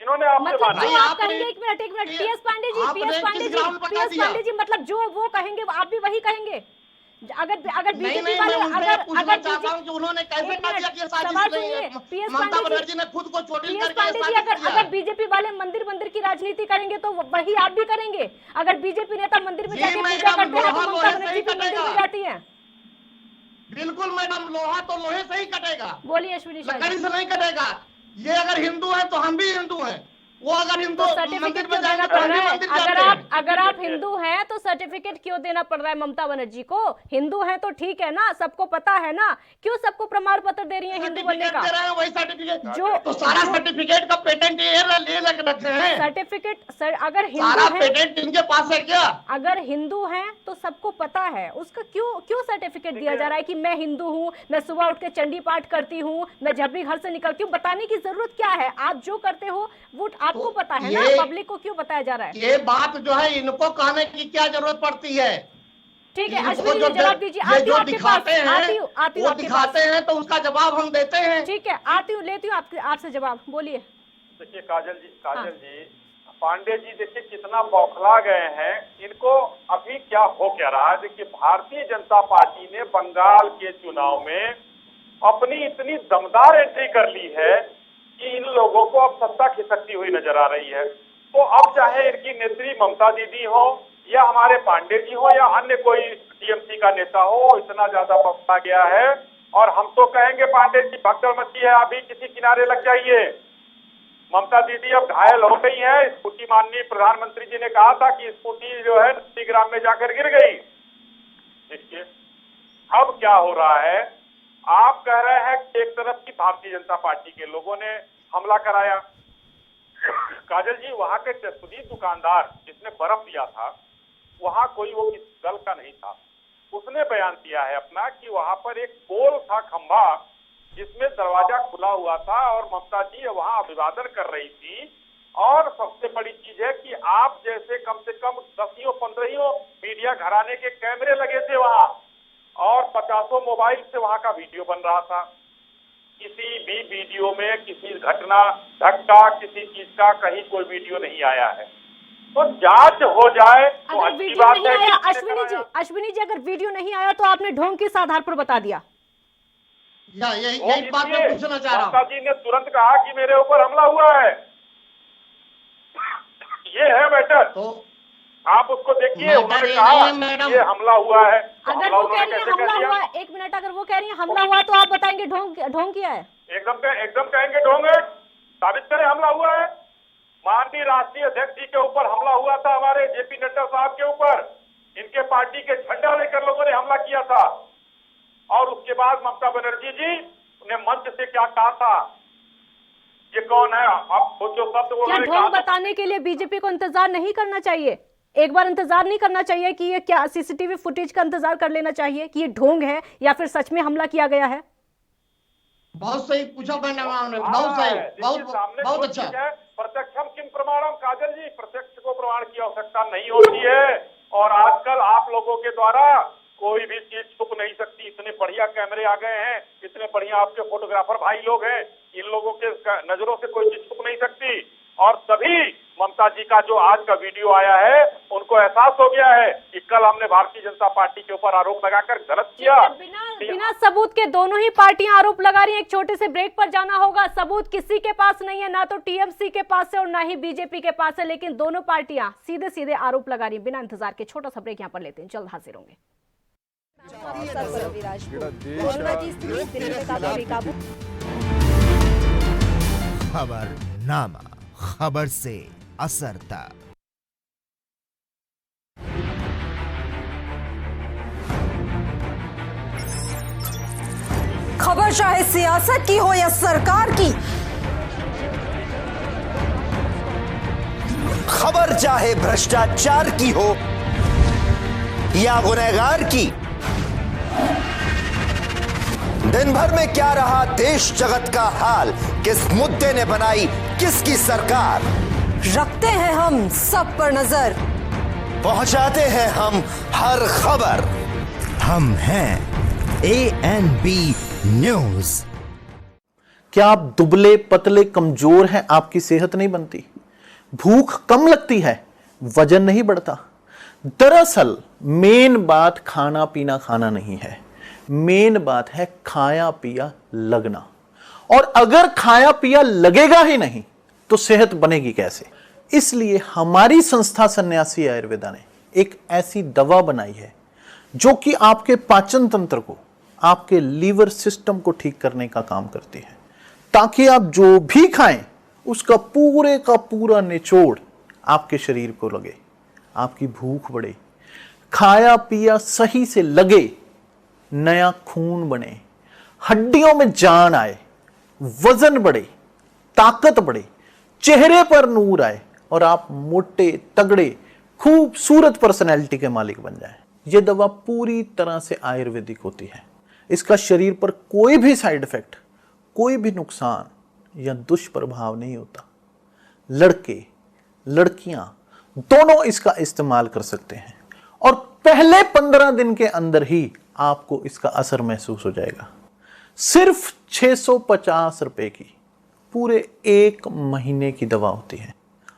इन्होंने आपसे मतलब जो आप कहेंगे, एक मिनट पीएस पांडे जी, मतलब जो वो कहेंगे आप भी वही कहेंगे? अगर बीजेपी वाले उन्होंने कैसे कहा कि साजिश नहीं है? ममता बनर्जी ने खुद को चोटिल करके अगर बीजेपी वाले मंदिर की राजनीति करेंगे तो वही आप भी करेंगे। अगर बीजेपी नेता मंदिर में जाके पूजा करते हैं तो ममता बनर्जी भी मंदिर में जाती है। बिल्कुल मैडम, लोहा तो लोहे से ही कटेगा। बोलिए अश्विनी, लकड़ी से नहीं कटेगा। ये अगर हिंदू है तो हम भी हिंदू हैं, वो अगर हिंदू सर्टिफिकेट क्यों देना पड़ रहा है? अगर आप हिंदू हैं तो सर्टिफिकेट क्यों देना पड़ रहा है ममता बनर्जी को? हिंदू हैं तो ठीक है ना, सबको पता है ना, क्यों सबको प्रमाण पत्र दे रही है हिंदू बनने का? वही सर्टिफिकेट जो तो सारा सर्टिफिकेट का पेटेंट ये ले रखे हैं। सर्टिफिकेट सर, अगर हिंदू सारा पेटेंट इनके पास है क्या? अगर हिंदू हैं तो सबको पता है, उसका क्यों सर्टिफिकेट दिया जा रहा है कि मैं हिंदू हूँ, मैं सुबह उठ के चंडी पाठ करती हूँ, मैं जब भी घर से निकलती हूँ? बताने की जरूरत क्या है? आप जो करते हो वो आपको पता है ना, पब्लिक को क्यों बताया जा रहा है? ये बात जो है इनको कहने की क्या जरूरत पड़ती है? ठीक है अश्विनी जी, जवाब दीजिए। जो दिखाते हैं तो उसका जवाब हम देते हैं। ठीक है, लेती हूँ आपसे जवाब, बोलिए। देखिए काजल जी, पांडे जी देखिए कितना बौखला गए हैं। इनको अभी क्या हो क्या रहा है? देखिए भारतीय जनता पार्टी ने बंगाल के चुनाव में अपनी इतनी दमदार एंट्री कर ली है कि इन लोगों को अब सत्ता खिसकती हुई नजर आ रही है। तो अब चाहे इनकी नेत्री ममता दीदी हो या हमारे पांडे जी हो या अन्य कोई टीएमसी का नेता हो, इतना ज्यादा बौखला गया है। और हम तो कहेंगे पांडे जी भगदड़ मची है, अभी किसी किनारे लग जाइए। ममता दीदी अब घायल हो गई है। स्कूटी माननीय प्रधानमंत्री जी ने कहा था कि स्कूटी जो है नंदीग्राम में जाकर गिर गई। देखिए अब क्या हो रहा है, आप कह रहे हैं कि एक तरफ की भारतीय जनता पार्टी के लोगों ने हमला कराया। काजल जी वहां के चश्मदीद दुकानदार जिसने बर्फ दिया था, वहां कोई वो किसी दल का नहीं था। उसने बयान दिया है अपना कि वहां पर एक पोल था, खंभा, जिसमें दरवाजा खुला हुआ था और ममता जी वहां अभिवादन कर रही थी। और सबसे बड़ी चीज है कि आप जैसे कम से कम 10-15 मीडिया घराने के कैमरे लगे थे वहां और 50 मोबाइल से वहां का वीडियो बन रहा था। किसी भी वीडियो में किसी घटना, धक्का, किसी चीज का कहीं कोई वीडियो नहीं आया है। तो जांच हो जाए तो अच्छी बात है। अश्विनी जी अगर वीडियो नहीं आया तो आपने ढोंग किस आधार पर बता दिया? यही बात मैं पूछना चाह रहा हूं। ममता जी ने तुरंत कहा कि मेरे ऊपर हमला हुआ है। ये है मैटर। तो आप उसको देखिए, उन्होंने कहा ये हमला हुआ है। अगर वो कह रही है हमला हुआ है, एक मिनट, अगर वो कह रही है हमला हुआ तो आप बताएंगे ढोंग किया है? एकदम कहेंगे ढोंग है। साबित करें हमला हुआ है। माननीय राष्ट्रीय अध्यक्ष जी के ऊपर हमला हुआ था, हमारे जेपी नड्डा साहब के ऊपर। इनके पार्टी के झंडा लेकर लोगों ने हमला किया था। और उसके बाद ममता बनर्जी जी ने मंच से क्या कहा था, ये कौन है? अब जो शब्द वो क्या ढोंग बताने के लिए बीजेपी को इंतजार नहीं करना चाहिए? एक बार इंतजार नहीं करना चाहिए कि ये क्या सीसीटीवी फुटेज का इंतजार कर लेना चाहिए कि ये ढोंग है या फिर सच में हमला किया गया है? बहुत सही पूछा मैंने, बहुत सही, बहुत अच्छा। प्रत्यक्षम किम प्रमाणम? काजल जी, प्रत्यक्ष को प्रमाण की आवश्यकता नहीं होती है। और आजकल आप लोगों के द्वारा कोई भी चीज छुप नहीं सकती। इतने बढ़िया कैमरे आ गए हैं, इतने बढ़िया आपके फोटोग्राफर भाई लोग हैं इन लोगों के नजरों से कोई चीज छुप नहीं सकती। और तभी ममता जी का जो आज का वीडियो आया है, उनको एहसास हो गया है कि कल हमने भारतीय जनता पार्टी के ऊपर आरोप लगाकर गलत किया। बिना सबूत के दोनों ही पार्टियां आरोप लगा रही हैं। एक छोटे से ब्रेक पर जाना होगा। सबूत किसी के पास नहीं है, ना तो टीएमसी के पास है और ना ही बीजेपी के पास है, लेकिन दोनों पार्टियां सीधे सीधे आरोप लगा रही है। बिना इंतजार के छोटा सा ब्रेक यहाँ पर लेते हैं, जल्द हाजिर होंगे। खबरनामा, खबर से असर तक। खबर चाहे सियासत की हो या सरकार की, खबर चाहे भ्रष्टाचार की हो या गुनहगार की, दिन भर में क्या रहा देश जगत का हाल, किस मुद्दे ने बनाई किसकी सरकार, रखते हैं हम सब पर नजर, पहुंचाते हैं हम हर खबर। हम हैं ANB न्यूज। क्या आप दुबले पतले कमजोर हैं, आपकी सेहत नहीं बनती, भूख कम लगती है, वजन नहीं बढ़ता? दरअसल मेन बात खाना पीना खाना नहीं है, मेन बात है खाया पिया लगना। और अगर खाया पिया लगेगा ही नहीं तो सेहत बनेगी कैसे? इसलिए हमारी संस्था सन्यासी आयुर्वेदा ने एक ऐसी दवा बनाई है जो कि आपके पाचन तंत्र को, आपके लीवर सिस्टम को ठीक करने का काम करती है, ताकि आप जो भी खाएं उसका पूरे का पूरा निचोड़ आपके शरीर को लगे, आपकी भूख बढ़े, खाया पिया सही से लगे, नया खून बने, हड्डियों में जान आए, वजन बढ़े, ताकत बढ़े, चेहरे पर नूर आए और आप मोटे तगड़े खूबसूरत पर्सनैलिटी के मालिक बन जाएं। यह दवा पूरी तरह से आयुर्वेदिक होती है। इसका शरीर पर कोई भी साइड इफेक्ट, कोई भी नुकसान या दुष्प्रभाव नहीं होता। लड़के लड़कियां दोनों इसका इस्तेमाल कर सकते हैं और पहले 15 दिन के अंदर ही आपको इसका असर महसूस हो जाएगा। सिर्फ 650 रुपए की पूरे 1 महीने की दवा होती है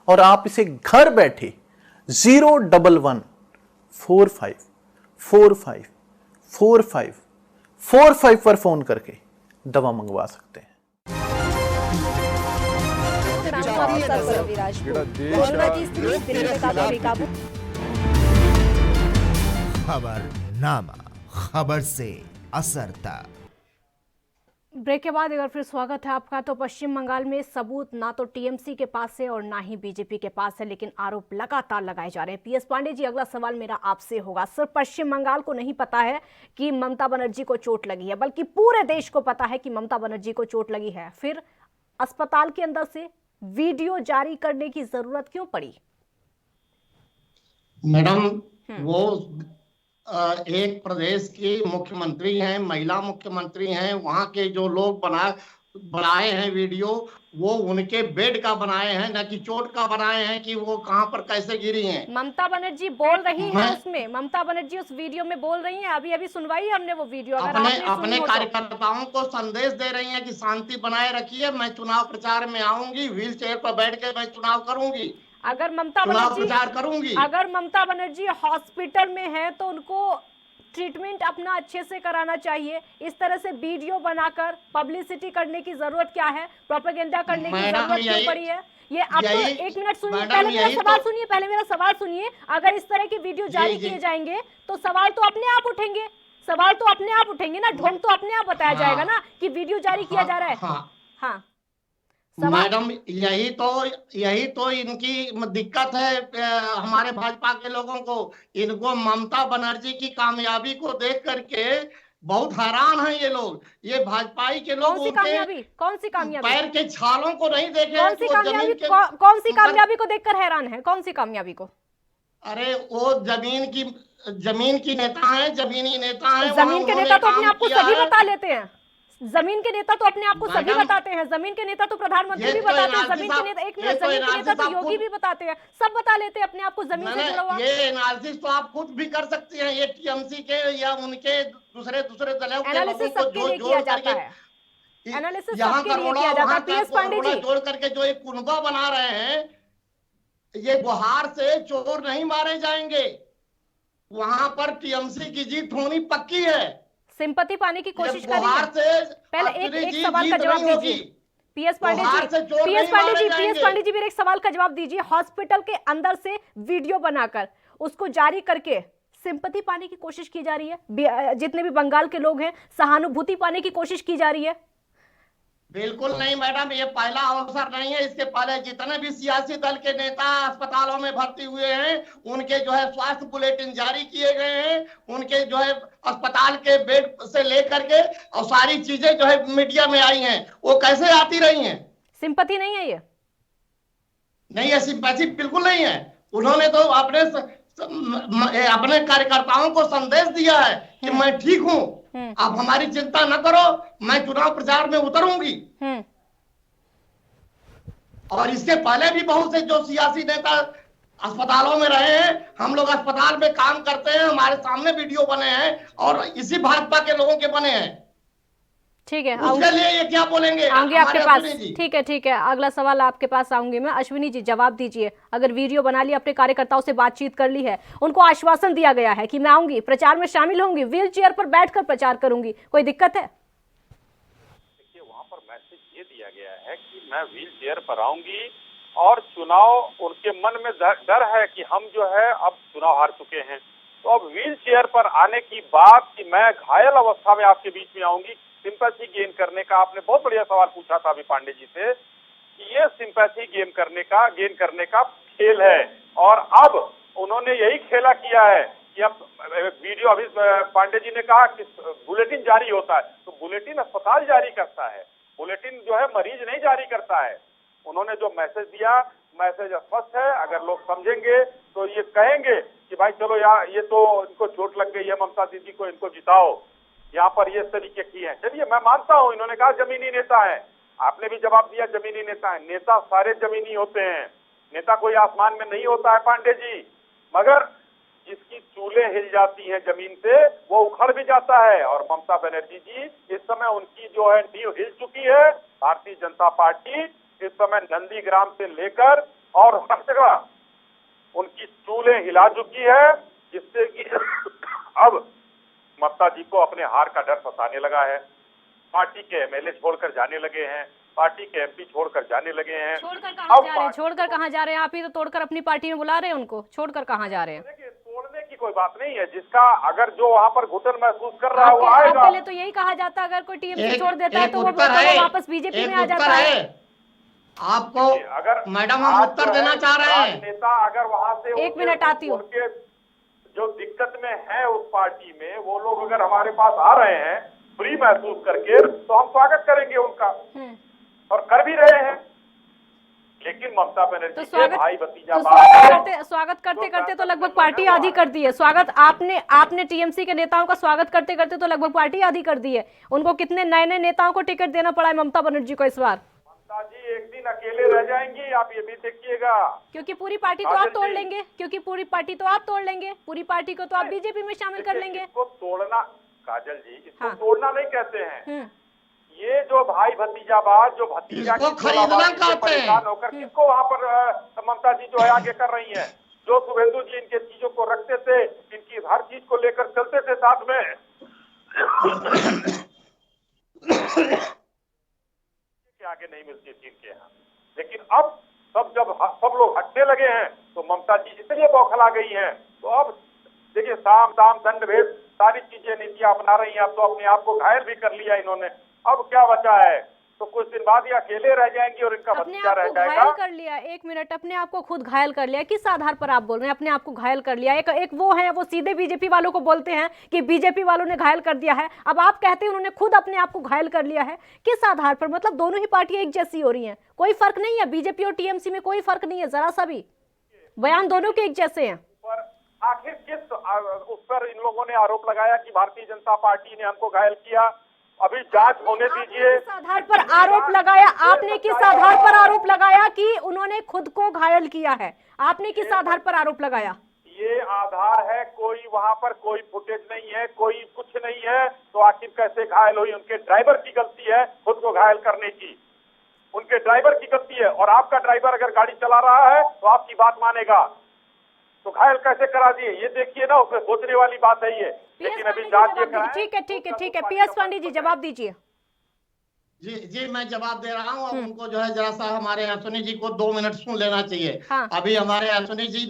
और आप इसे घर बैठे 01145454545 पर फोन करके दवा मंगवा सकते हैं। खबरनामा, खबर से असर तक। ब्रेक के बाद एक बार फिर स्वागत है आपका। तो पश्चिम बंगाल में सबूत ना तो टीएमसी के पास है और ना ही बीजेपी के पास है, लेकिन आरोप लगातार लगाए जा रहे हैं। पीएस पांडे जी, अगला सवाल मेरा आपसे होगा। सिर्फ पश्चिम बंगाल को नहीं पता है कि ममता बनर्जी को चोट लगी है, बल्कि पूरे देश को पता है कि ममता बनर्जी को चोट लगी है। फिर अस्पताल के अंदर से वीडियो जारी करने की जरूरत क्यों पड़ी? मैडम, वो एक प्रदेश की मुख्यमंत्री हैं, महिला मुख्यमंत्री हैं, वहां के जो लोग बनाए हैं वीडियो, वो उनके बेड का बनाए हैं, न कि चोट का बनाए हैं कि वो कहां पर कैसे गिरी हैं। ममता बनर्जी बोल रही है उसमें, ममता बनर्जी उस वीडियो में बोल रही हैं। अभी अभी सुनवाई हमने वो वीडियो। अपने कार्यकर्ताओं को संदेश दे रही हैं कि शांति बनाए रखिए, मैं चुनाव प्रचार में आऊंगी, व्हील चेयर पर बैठ के मैं चुनाव करूंगी, अगर ममता बनर्जी हॉस्पिटल में है तो उनको ट्रीटमेंट अपना अच्छे से कराना चाहिए। इस तरह से वीडियो बनाकर पब्लिसिटी करने की जरूरत क्या है? प्रोपेगेंडा करने की जरूरत क्यों पड़ी है? ये अब तो 1 मिनट सुनिए, पहले मेरा सवाल सुनिए। अगर इस तरह की वीडियो जारी किए जाएंगे तो सवाल तो अपने आप उठेंगे, ना, ढोंग तो अपने आप बताया जाएगा ना कि वीडियो जारी किया जा रहा है। हाँ मैडम, यही तो इनकी दिक्कत है हमारे भाजपा के लोगों को। इनको ममता बनर्जी की कामयाबी को देख करके बहुत हैरान हैं ये लोग। ये भाजपाई के लोग कौन सी कामयाबी? पैर के छालों को नहीं देखे। कौन सी कामयाबी को देखकर हैरान है? कौन सी कामयाबी को? अरे वो जमीन की नेता है, जमीनी नेता है। जमीन के नेता तो अपने आप को सभी बता लेते हैं। जमीन के नेता तो अपने आप को सभी बताते हैं। जमीन के नेता तो प्रधानमंत्री भी बताते हैं, जमीन के नेता जमीन के नेता तो योगी भी बताते हैं, सब बता लेते हैं अपने आप को जमीन से जुड़ा हुआ। ये एनालिसिस तो आप खुद भी कर सकती हैं। ये टीएमसी के या उनके दूसरे दलों के लोगों को जोड़ करके एनालिसिस यहाँ सबके लिए करोड़ों किया जाता है। वहाँ पीएस पांडे करोड़ों जी, जोड़ करके जो एक कुनबा बना रहे हैं, ये गुहार से चोर नहीं मारे जाएंगे। वहां पर टीएमसी की जीत होनी पक्की है। सिंपैथी पाने की कोशिश कर रही गुहार है। से पहले अपनी एक सवाल का जीत जवाब नहीं होगी। दीजिए पीएस पांडे गुहार जी। से चोर पीएस नहीं पांडे मारे जी, पीएस जाएंगे। पांडे जी, मेरे एक सवाल का जवाब दीजिए। हॉस्पिटल के अंदर से वीडियो बनाकर उसको जारी करके सिंपैथी पाने की कोशिश की जा रही है। जितने भी बंगाल के लोग हैं, सहानुभूति पाने की कोशिश की जा रही है। बिल्कुल नहीं मैडम, ये पहला अवसर नहीं है। इसके पहले जितने भी सियासी दल के नेता अस्पतालों में भर्ती हुए हैं, उनके जो है स्वास्थ्य बुलेटिन जारी किए गए हैं। उनके जो है अस्पताल के बेड से लेकर के और सारी चीजें जो है मीडिया में आई हैं। वो कैसे आती रही हैं? सिंपैथी नहीं है ये? नहीं है, सिंपैथी बिल्कुल नहीं है। उन्होंने तो अपने कार्यकर्ताओं को संदेश दिया है कि मैं ठीक हूँ, आप हमारी चिंता न करो, मैं चुनाव प्रचार में उतरूंगी। और इसके पहले भी बहुत से जो सियासी नेता अस्पतालों में रहे हैं, हम लोग अस्पताल में काम करते हैं, हमारे सामने वीडियो बने हैं और इसी भाजपा के लोगों के बने हैं। ठीक है, उसके लिए ये क्या बोलेंगे? आऊंगी आपके पास। अश्विनी जी। ठीक है, ठीक है, अगला सवाल आपके पास आऊंगी मैं। अश्विनी जी, जवाब दीजिए। अगर वीडियो बना ली, अपने कार्यकर्ताओं से बातचीत कर ली है, उनको आश्वासन दिया गया है कि मैं आऊंगी, प्रचार में शामिल होंगी, व्हील चेयर पर बैठकर प्रचार करूंगी, कोई दिक्कत है? देखिए, वहाँ पर मैसेज ये दिया गया है कि मैं व्हील चेयर पर आऊंगी और चुनाव, उनके मन में डर है कि हम जो है अब चुनाव हार चुके हैं, तो अब व्हील चेयर पर आने की बात कि मैं घायल अवस्था में आपके बीच में आऊंगी, सिंपैथी गेन करने का आपने बहुत बढ़िया सवाल पूछा था अभी पांडे जी से कि ये सिंपैथी गेन करने का खेल है। और अब उन्होंने यही खेला किया है कि अब वीडियो, अभी पांडे जी ने कहा कि बुलेटिन जारी होता है, तो बुलेटिन अस्पताल जारी करता है, बुलेटिन जो है मरीज नहीं जारी करता है। उन्होंने जो मैसेज दिया, मैसेज स्पष्ट है। अगर लोग समझेंगे तो ये कहेंगे कि भाई चलो यार, ये तो इनको चोट लग गई है, ममता दीदी को इनको जिताओ, यहाँ पर ये तरीके की है। चलिए, मैं मानता हूँ, इन्होंने कहा जमीनी नेता है, आपने भी जवाब दिया जमीनी नेता है। नेता सारे जमीनी होते हैं, नेता कोई आसमान में नहीं होता है पांडे जी, मगर जिसकी चूल्हे हिल जाती हैं जमीन से, वो उखड़ भी जाता है। और ममता बनर्जी जी, इस समय उनकी जो है नींव हिल चुकी है। भारतीय जनता पार्टी इस समय नंदीग्राम से लेकर और हर जगह उनकी चूल्हे हिला चुकी है, जिससे कि अब ममता जी को अपने हार का डर सताने लगा है। पार्टी के एमएलए छोड़कर जाने लगे हैं, पार्टी के एमपी छोड़कर जाने लगे हैं। छोड़कर कहाँ जा रहे हैं? छोड़कर कहाँ जा रहे हैं? आप ही तो तोड़कर अपनी पार्टी में बुला रहे हैं उनको, छोड़कर कहाँ जा रहे हैं? देखिए, तोड़ने की कोई बात नहीं है, जिसका अगर जो वहाँ पर घुटन महसूस कर रहा है वो आएगा। आपके लिए तो यही कहा जाता है, अगर कोई टीएमसी छोड़ देता है तो वो वापस बीजेपी में आ जाता है। आपको अगर मैडम हम उत्तर देना चाह रहे हैं। नेता अगर वहाँ से, एक मिनट आती हूँ, जो दिक्कत में है उस पार्टी में, वो लोग अगर हमारे पास आ रहे हैं फ्री महसूस करके, तो हम स्वागत करेंगे उनका, और कर भी रहे हैं। लेकिन ममता बनर्जी के भाई भतीजा स्वागत करते करते तो लगभग पार्टी आधी कर दी है। स्वागत आपने टीएमसी के नेताओं का स्वागत करते करते तो लगभग पार्टी आधी कर दी है। उनको कितने नए नए नेताओं को टिकट देना पड़ा है ममता बनर्जी को इस बार। ममता जी एक दिन अकेले रह जाएंगी, आप ये भी देखिएगा। क्योंकि पूरी पार्टी तो आप तोड़ लेंगे, पूरी पार्टी को तो आप बीजेपी में शामिल कर लेंगे। इसको तोड़ना, काजल जी, इसको तोड़ना नहीं कहते हैं। ये जो भाई भतीजावाद, जो भतीजा की परेशान होकर किसको वहाँ पर ममता जी जो है आगे कर रही हैं। जो शुभेंदु जी इनके चीजों को रखते थे, इनकी हर चीज को लेकर चलते थे साथ में, आगे नहीं मिलती थी इनके यहाँ। लेकिन अब सब लोग हटने लगे हैं, तो ममता जी इसलिए बौखला गई हैं। तो अब देखिए, साम दाम दंड भेद सारी चीजें नीतियां अपना रही हैं। अब तो अपने आप को घायल भी कर लिया इन्होंने, अब क्या बचा है? तो कुछ दिन बाद ये अकेले रह जाएंगी और इनका भतीजा रह जाएगा। घायल कर लिया, एक मिनट, अपने आप को खुद घायल कर लिया। किस आधार पर आप बोल रहे हैं अपने आप को घायल कर लिया? एक वो है, वो सीधे बीजेपी वालों को बोलते हैं कि बीजेपी वालों ने घायल कर दिया है। अब आप कहते हैं उन्होंने खुद अपने आप को घायल कर लिया है। किस आधार पर? मतलब दोनों ही पार्टियां एक जैसी हो रही हैं, कोई फर्क नहीं है। बीजेपी और टीएमसी में कोई फर्क नहीं है, जरा सा भी। बयान दोनों के एक जैसे हैं। आखिर किस उस पर इन लोगों ने आरोप लगाया कि भारतीय जनता पार्टी ने हमको घायल किया? अभी जांच होने दीजिए। किस आधार पर आरोप लगाया आपने? किस आधार पर आरोप लगाया कि उन्होंने खुद को घायल किया है? आपने किस आधार पर आरोप लगाया? ये आधार है, कोई वहां पर कोई फुटेज नहीं है, कोई कुछ नहीं है, तो आखिर कैसे घायल हुई? उनके ड्राइवर की गलती है खुद को घायल करने की, उनके ड्राइवर की गलती है। और आपका ड्राइवर अगर गाड़ी चला रहा है तो आपकी बात मानेगा, तो घायल कैसे करा दिए? ये देखिए ना, उसमें सोचने वाली बात है ये। लेकिन अभी जांच ये कराएं। ठीक है ठीक है ठीक है, पीएस पांडे जी जवाब दीजिए। जी जी, मैं जवाब दे रहा हूँ। अब उनको जो है जरा सा हमारे अश्विनी जी को 2 मिनट सुन लेना चाहिए। हाँ। अभी हमारे अश्विनी जी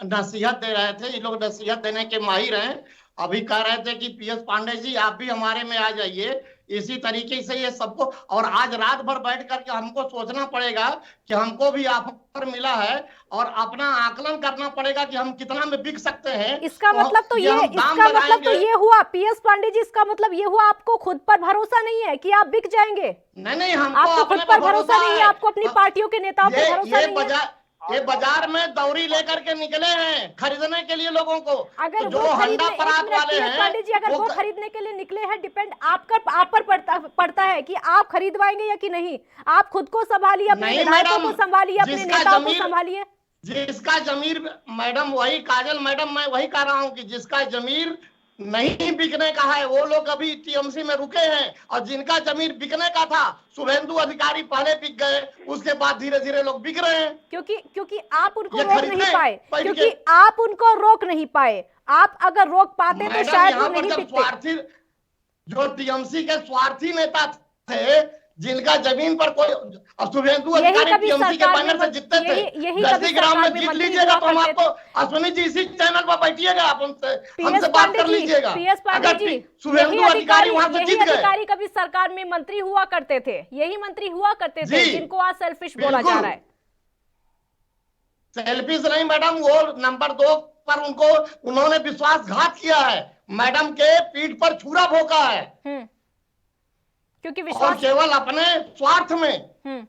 नसीहत दे रहे थे, ये लोग नसीहत देने के माहिर हैं। अभी कह रहे थे कि पीएस पांडे जी आप भी हमारे में आ जाइए। इसी तरीके से ये सबको, और आज रात भर बैठ करके हमको सोचना पड़ेगा कि हमको भी ऑफर मिला है और अपना आकलन करना पड़ेगा कि हम कितना में बिक सकते हैं। इसका मतलब तो ये, इसका मतलब तो ये हुआ पीएस पांडे जी, इसका मतलब ये हुआ आपको खुद पर भरोसा नहीं है कि आप बिक जाएंगे? नहीं, हमको आपको खुद पर भरोसा नहीं है, आपको अपनी पार्टियों के नेताओं पर भरोसा नहीं है। ये बाजार में दौरी लेकर के निकले हैं खरीदने के लिए लोगों को। अगर तो जो वो हंडा परात वाले हैं, पांडे जी अगर वो खरीदने के लिए निकले हैं, डिपेंड आप पर पड़ता है कि आप खरीदवाएंगे या कि नहीं। आप खुद को संभालिए, अपने विधायकों को संभालिए, अपने नेताओं को संभालिए। जिसका जमीर, मैडम वही काजल मैडम, मैं वही कह रहा हूँ कि जिसका जमीर नहीं बिकने का है वो लोग अभी टीएमसी में रुके हैं, और जिनका जमीर बिकने का था, शुभेंदु अधिकारी पहले बिक गए, उसके बाद धीरे धीरे लोग बिक रहे हैं। क्योंकि आप उनको रोक नहीं पाए, क्योंकि आप उनको रोक नहीं पाए। आप अगर रोक पाते तो शायद वो नहीं बिकते। जो टीएमसी के स्वार्थी नेता थे, जिनका जमीन पर कोई, शुभेंदु अधिकारी टीएमसी के बैनर से जीतते थे, 10 ग्राम में जीत लीजिएगा तो हम आपको, अश्विनी जी इसी चैनल पर बैठिएगा, आप हमसे बात कर लीजिएगा। पीएस पांडे जी, शुभेंदु अधिकारी वहां से जीत गए। अधिकारी कभी सरकार में मंत्री हुआ करते थे, यही मंत्री हुआ करते थे जिनको आज सेल्फिश बोला जा रहा है। सेल्फिश नहीं मैडम, वो नंबर 2 पर उन्होंने विश्वासघात किया है, मैडम के पीठ पर छुरा भोंका है, क्योंकि और केवल अपने स्वार्थ में।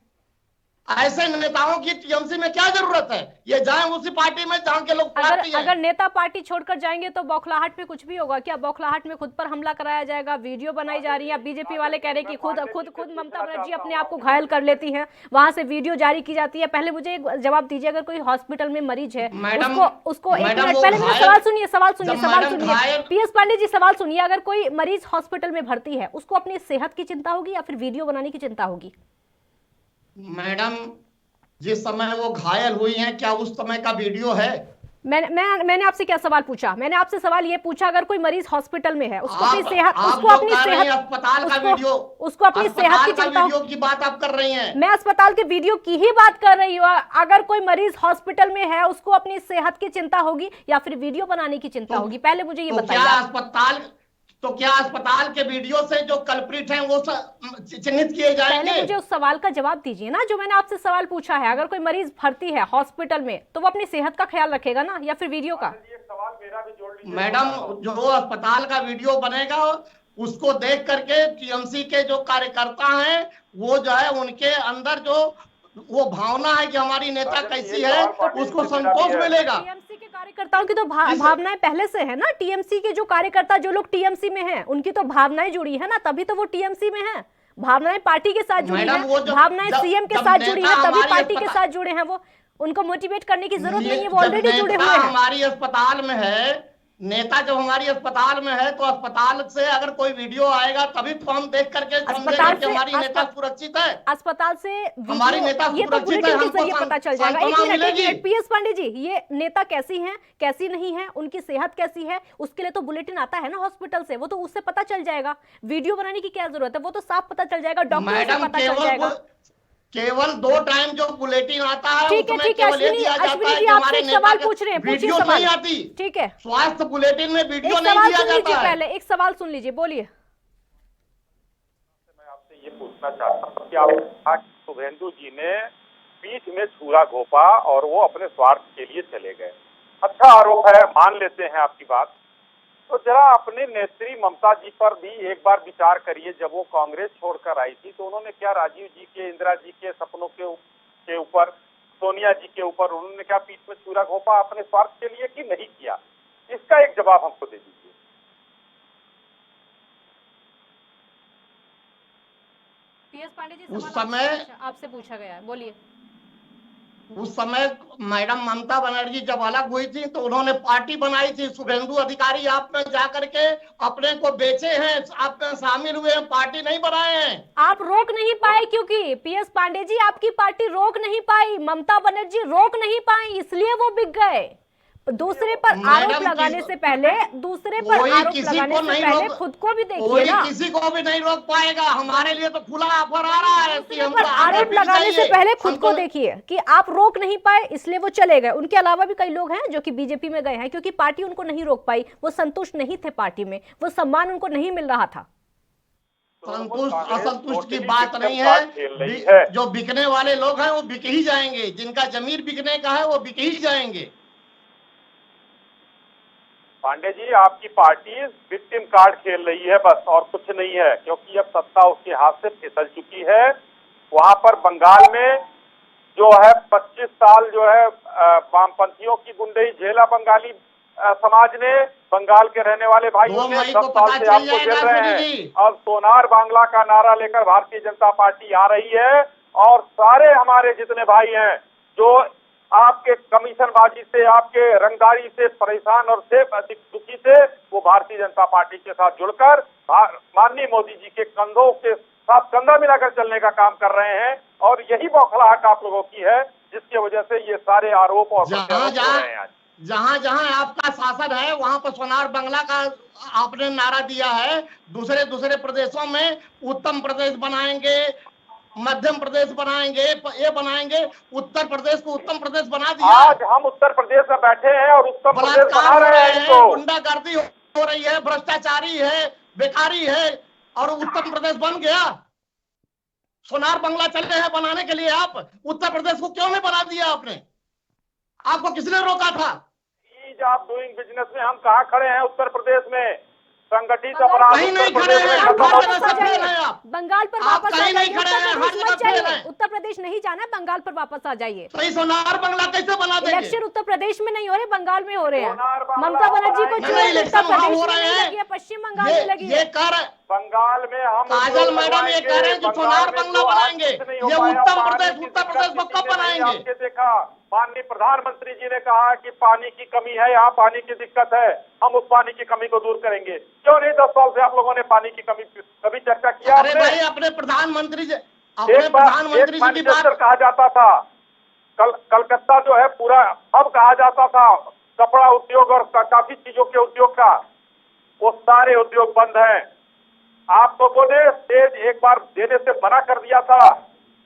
ऐसे नेताओं की टीएमसी में क्या जरूरत है? ये जाएं उसी पार्टी में जहां के लोग पार्टी हैं। अगर नेता पार्टी छोड़कर जाएंगे तो बौखलाहट में कुछ भी होगा क्या? बौखलाहट में खुद पर हमला कराया जाएगा, वीडियो बनाई जा रही है। बीजेपी वाले कह रहे हैं कि खुद ममता बनर्जी अपने आप को घायल कर लेती हैं, वहां से वीडियो जारी की जाती है। पहले मुझे एक जवाब दीजिए, अगर कोई हॉस्पिटल में मरीज है उसको 1 मिनट पहले मेरा सवाल सुनिए। पीएस पांडे जी सवाल सुनिए, अगर कोई मरीज हॉस्पिटल में भर्ती है, उसको अपनी सेहत की चिंता होगी या फिर वीडियो बनाने की चिंता होगी? मैडम जिस समय वो घायल हुई हैं, क्या उस समय का वीडियो है? मैंने आपसे क्या सवाल पूछा? मैंने आपसे सवाल ये पूछा, अगर कोई मरीज हॉस्पिटल में है, उसको अपनी सेहत की चिंता की बात आप कर रही हैं। मैं अस्पताल के वीडियो की ही बात कर रही हूँ। अगर कोई मरीज हॉस्पिटल में है, उसको अपनी सेहत की चिंता होगी या फिर वीडियो बनाने की चिंता होगी? पहले मुझे ये बताइए। क्या अस्पताल के वीडियो से जो कल्प्रिट हैं वो चिन्हित किए जाएंगे? पहले मुझे उस सवाल का जवाब दीजिए ना, जो मैंने आपसे सवाल पूछा है। अगर कोई मरीज भर्ती है हॉस्पिटल में, तो वो अपनी सेहत का ख्याल रखेगा ना, या फिर वीडियो का? मैडम जो अस्पताल का वीडियो बनेगा, उसको देख करके टीएमसी के जो कार्यकर्ता हैं, वो जो है उनके अंदर जो वो भावना है कि हमारी नेता कैसी है, उसको संतोष मिलेगा। टीएमसी के कार्यकर्ताओं की तो भावनाएं पहले से है ना। टीएमसी के जो कार्यकर्ता, जो लोग टीएमसी में हैं, उनकी तो भावनाएं जुड़ी है ना, तभी तो वो टीएमसी में हैं। भावनाएं पार्टी के साथ जुड़ी है, भावनाएं सीएम के साथ जुड़ी है, तभी पार्टी के साथ जुड़े हैं। वो उनको मोटिवेट करने की जरूरत नहीं है, वो ऑलरेडी जुड़े हुए हैं। हमारी अस्पताल में है नेता, जब हमारी अस्पताल में है, तो अस्पताल से अगर कोई वीडियो आएगा तभी तो हम देख करके समझेंगे कि हमारी नेता सुरक्षित है। अस्पताल से हमारी नेता सुरक्षित है, हमको पता चल जाएगा। एक मिनट पीएस पांडे जी, ये नेता कैसी हैं, कैसी नहीं है, उनकी सेहत कैसी है, उसके लिए तो बुलेटिन आता है ना हॉस्पिटल से, वो तो उससे पता चल जाएगा। वीडियो बनाने की क्या जरूरत है? वो तो साफ पता चल जाएगा, डॉक्टर से पता चल जाएगा। केवल 2 टाइम जो बुलेटिन आता है, ठीक है अश्विनी जी, आपसे एक सवाल पूछ रहे हैं, पूछिए सवाल। नहीं आती, ठीक है, स्वास्थ्य बुलेटिन में वीडियो नहीं दिया जाता है। पहले एक सवाल सुन लीजिए, बोलिए। मैं आपसे ये पूछना चाहता हूँ कि आप शुभेंदु जी ने पीठ में छुरा घोंपा और वो अपने स्वार्थ के लिए चले गए। अच्छा आरोप है, मान लेते हैं आपकी बात, तो जरा अपने नेत्री ममता जी पर भी एक बार विचार करिए। जब वो कांग्रेस छोड़कर आई थी, तो उन्होंने क्या राजीव जी के, इंदिरा जी के सपनों के ऊपर, सोनिया जी के ऊपर उन्होंने क्या पीठ में छुरा घोंपा अपने स्वार्थ के लिए कि नहीं किया? इसका एक जवाब हमको दे दीजिए। पीएस पांडे जी, उस समय आपसे पूछा गया है, बोलिए। उस समय मैडम ममता बनर्जी जब अलग हुई थी तो उन्होंने पार्टी बनाई थी। शुभेंदु अधिकारी आप में जाकर के अपने को बेचे हैं, आप में शामिल हुए हैं, पार्टी नहीं बनाए हैं। आप रोक नहीं पाए क्योंकि पीएस पांडे जी आपकी पार्टी रोक नहीं पाई, ममता बनर्जी रोक नहीं पाई, इसलिए वो बिक गए। दूसरे पर आरोप लगाने से पहले खुद को भी देखिए ना। किसी को भी नहीं रोक पाएगा। हमारे लिए तो खुला ऑफर आ रहा है। पर आरोप लगाने से पहले खुद को देखिए कि आप रोक नहीं पाए इसलिए वो चले गए। उनके अलावा भी कई लोग हैं जो कि बीजेपी में गए हैं क्योंकि पार्टी उनको नहीं रोक पाई, वो संतुष्ट नहीं थे पार्टी में, वो सम्मान उनको नहीं मिल रहा था। संतुष्ट असंतुष्ट की बात नहीं है। जो बिकने वाले लोग हैं वो बिक ही जाएंगे, जिनका जमीर बिकने का है वो बिक ही जाएंगे। पांडे जी, आपकी पार्टी विक्टिम कार्ड खेल रही है बस, और कुछ नहीं है, क्योंकि अब सत्ता उसके हाथ से फिसल चुकी है। वहां पर बंगाल में जो है 25 साल जो है वामपंथियों की गुंडई झेला बंगाली समाज ने, बंगाल के रहने वाले भाइयों ने 10 साल से आपको झेल रहे हैं। अब सोनार बांग्ला का नारा लेकर भारतीय जनता पार्टी आ रही है और सारे हमारे जितने भाई हैं जो आपके कमीशनबाजी से, आपके रंगदारी से परेशान और से अधिक दुखी थे, वो भारतीय जनता पार्टी के साथ जुड़कर माननीय मोदी जी के कंधों के साथ कंधा मिलाकर चलने का काम कर रहे हैं। और यही बौखलाहट आप लोगों की है जिसकी वजह से ये सारे आरोप और जहां जहां आपका शासन है वहां पर सोनार बांग्ला का आपने नारा दिया है। दूसरे प्रदेशों में उत्तम प्रदेश बनाएंगे, मध्यम प्रदेश बनाएंगे, ये बनाएंगे। उत्तर प्रदेश को उत्तम प्रदेश बना दिया। आज हम उत्तर प्रदेश में बैठे हैं और उत्तम प्रदेश बना रहे हैं। गुंडागर्दी हो रही है, भ्रष्टाचारी है, बेकारी है, और उत्तर प्रदेश बन गया। सोनार बांग्ला चल रहे हैं बनाने के लिए, आप उत्तर प्रदेश को क्यों नहीं बना दिया आपने? आपको किसने रोका था? ईज ऑफ डूइंग बिजनेस में हम कहाँ खड़े हैं? उत्तर प्रदेश में संगठित अपराध नहीं खड़े हैं। बंगाल पर वापस आ जाइए। उत्तर प्रदेश नहीं जाना, बंगाल पर वापस आ जाइए। तो सोनार बांग्ला कैसे बना देंगे? इलेक्शन उत्तर प्रदेश में नहीं हो रहे, बंगाल में हो रहे हैं। ममता बनर्जी को उत्तर प्रदेश में लगी है, पश्चिम बंगाल में लगी है। बंगाल में हम काजल मैडम ये कह रहे हैं कि सोनार बांग्ला बनाएंगे। ये उत्तर प्रदेश को कब बनाएंगे? देखा, माननीय प्रधानमंत्री जी ने कहा कि पानी की कमी है, यहाँ पानी की दिक्कत है, हम उस पानी की कमी को दूर करेंगे। क्यों नहीं 10 साल से आप लोगों ने पानी की कमी कभी चर्चा किया? अरे भाई, अपने प्रधानमंत्री जी की बात कहा जाता था। कलकत्ता जो है पूरा अब कहा जाता था कपड़ा उद्योग और काफी चीजों के उद्योग का, वो सारे उद्योग बंद हैं। आप लोगों ने स्टेज एक बार देने से मना कर दिया था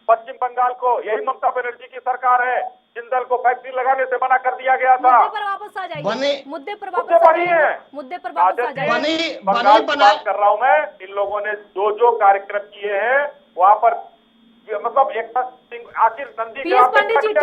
पश्चिम बंगाल को, यही ममता बनर्जी की सरकार है। जिंदल को फैक्ट्री लगाने से मना कर दिया गया था। मुद्दे पर वापस आ जाइए। मुद्दे पर वापस आ जाइए। बात कर रहा हूँ मैं। इन लोगों ने जो कार्यक्रम किए हैं वहाँ पर मतलब एक आखिर नंदी पीएस पांडे जी,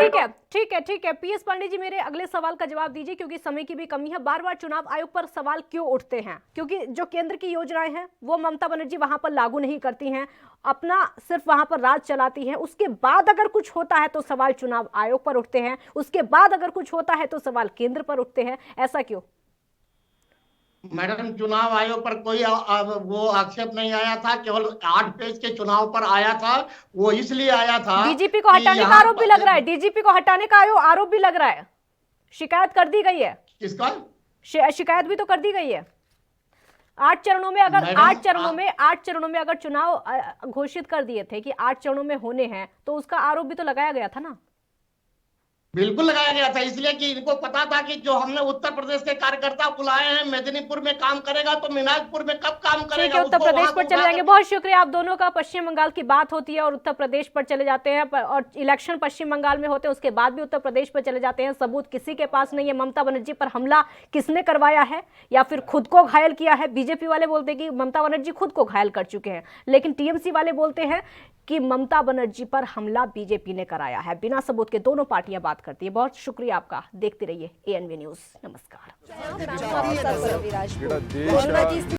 ठीक है पीएस पांडे जी, मेरे अगले सवाल का जवाब दीजिए क्योंकि समय की भी कमी है। बार बार चुनाव आयोग पर सवाल क्यों उठते हैं? क्योंकि जो केंद्र की योजनाएं हैं वो ममता बनर्जी वहां पर लागू नहीं करती हैं, अपना सिर्फ वहां पर राज चलाती हैं। उसके बाद अगर कुछ होता है तो सवाल चुनाव आयोग पर उठते हैं, उसके बाद अगर कुछ होता है तो सवाल केंद्र पर उठते हैं। ऐसा क्यों? मैडम, चुनाव आयोग पर कोई वो आक्षेप नहीं आया था, केवल 8 पेज के चुनाव पर आया था। वो इसलिए आया था डीजीपी को हटाने का आरोप भी लग रहा है। डीजीपी को हटाने का आरोप भी लग रहा है। शिकायत कर दी गई है। किसका? शिकायत भी तो कर दी गई है। 8 चरणों में अगर 8 चरणों में अगर चुनाव घोषित कर दिए थे कि 8 चरणों में होने हैं तो उसका आरोप भी तो लगाया गया था ना। बिल्कुल लगाया गया था, इसलिए कि इनको पता था कि जो हमने उत्तर प्रदेश के कार्यकर्ता बुलाए हैं, मेदिनीपुर में काम करेगा तो मिनाजपुर में कब काम करेगा? उत्तर प्रदेश पर चले जाएंगे। बहुत शुक्रिया आप दोनों का। पश्चिम बंगाल की बात होती है और उत्तर प्रदेश पर चले जाते हैं, और इलेक्शन पश्चिम बंगाल में होते हैं, उसके बाद भी उत्तर प्रदेश पर चले जाते हैं। सबूत किसी के पास नहीं है। ममता बनर्जी पर हमला किसने करवाया है या फिर खुद को घायल किया है? बीजेपी वाले बोलते हैं कि ममता बनर्जी खुद को घायल कर चुके हैं, लेकिन टीएमसी वाले बोलते हैं कि ममता बनर्जी पर हमला बीजेपी ने कराया है। बिना सबूत के दोनों पार्टियां बात करती है। बहुत शुक्रिया आपका। देखते रहिए ANV न्यूज। नमस्कार।